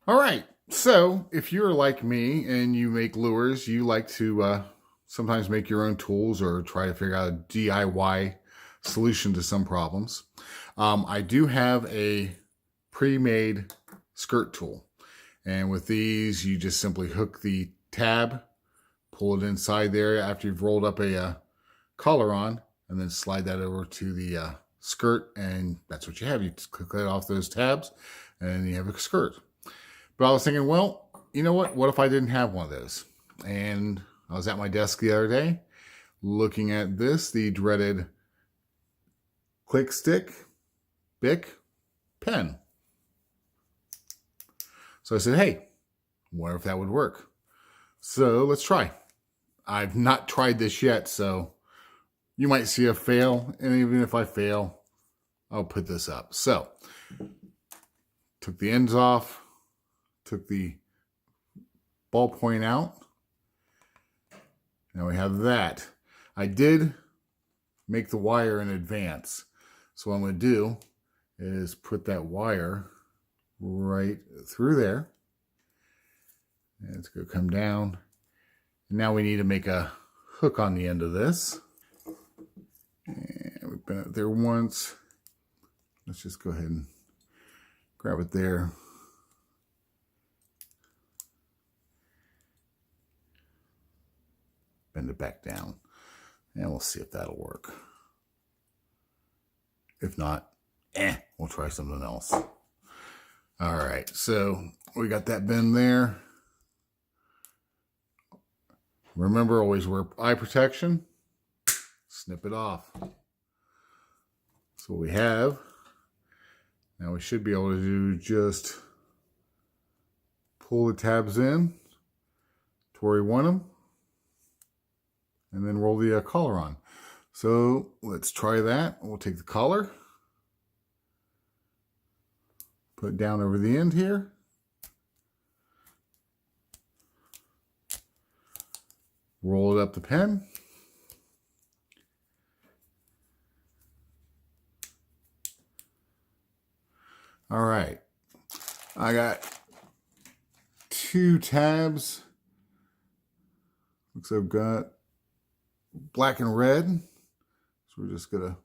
All right. So if you're like me and you make lures, you like to sometimes make your own tools or try to figure out a DIY solution to some problems. I do have a pre-made skirt tool. And with these, you just simply hook the tab, pull it inside there after you've rolled up a collar on, and then slide that over to the skirt, and that's what you have. You just click it off those tabs, and you have a skirt. But I was thinking, well, you know what? What if I didn't have one of those? And I was at my desk the other day looking at this, the dreaded Click Stick Bic pen. So I said, hey, wonder if that would work. So let's try. I've not tried this yet, so you might see a fail. And even if I fail, I'll put this up. So took the ends off, took the ballpoint out. Now we have that. I did make the wire in advance. So what I'm going to do is put that wire right through there. And it's going to come down. Now we need to make a hook on the end of this. And we've been up there once. Let's just go ahead and grab it there. Bend it back down. And we'll see if that'll work. If not, we'll try something else. All right, so we got that bend there. Remember, always wear eye protection. Snip it off. So what we have, now we should be able to do just pull the tabs in to where we want them, and then roll the collar on. So let's try that. We'll take the collar, put it down over the end here. Roll it up the pen. All right. I got 2 tabs. Looks like I've got black and red. So we're just going to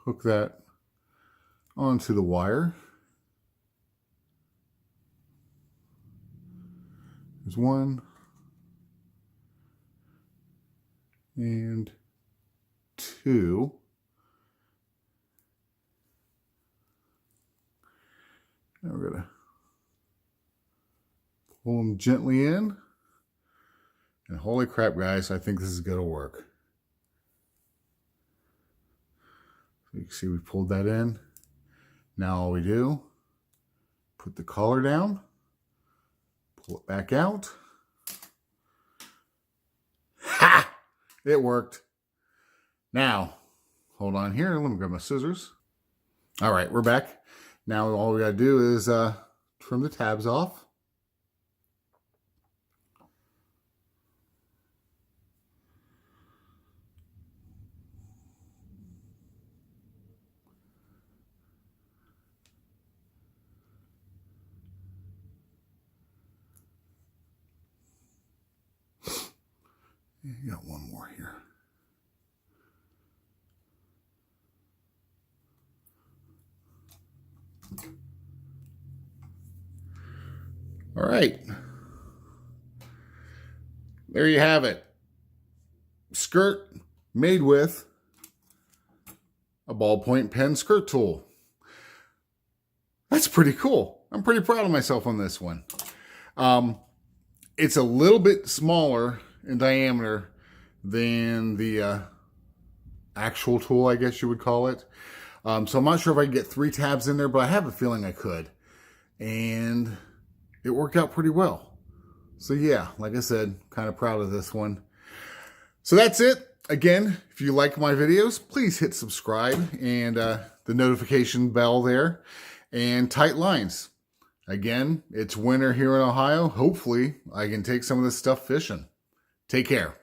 hook that onto the wire. There's 1. And 2. Now we're going to pull them gently in. And holy crap, guys, I think this is going to work. So you can see we pulled that in. Now all we do, put the collar down, pull it back out. Ha! It worked. Now, hold on here. Let me grab my scissors. All right, we're back. Now all we got to do is trim the tabs off. You got one more here. All right. There you have it. Skirt made with a ballpoint pen skirt tool. That's pretty cool. I'm pretty proud of myself on this one. It's a little bit smaller in diameter than the actual tool, I guess you would call it. So I'm not sure if I can get 3 tabs in there, but I have a feeling I could. And it worked out pretty well. So yeah, like I said, kind of proud of this one. So that's it. Again, if you like my videos, please hit subscribe and the notification bell there, and tight lines. Again, it's winter here in Ohio. Hopefully I can take some of this stuff fishing. Take care.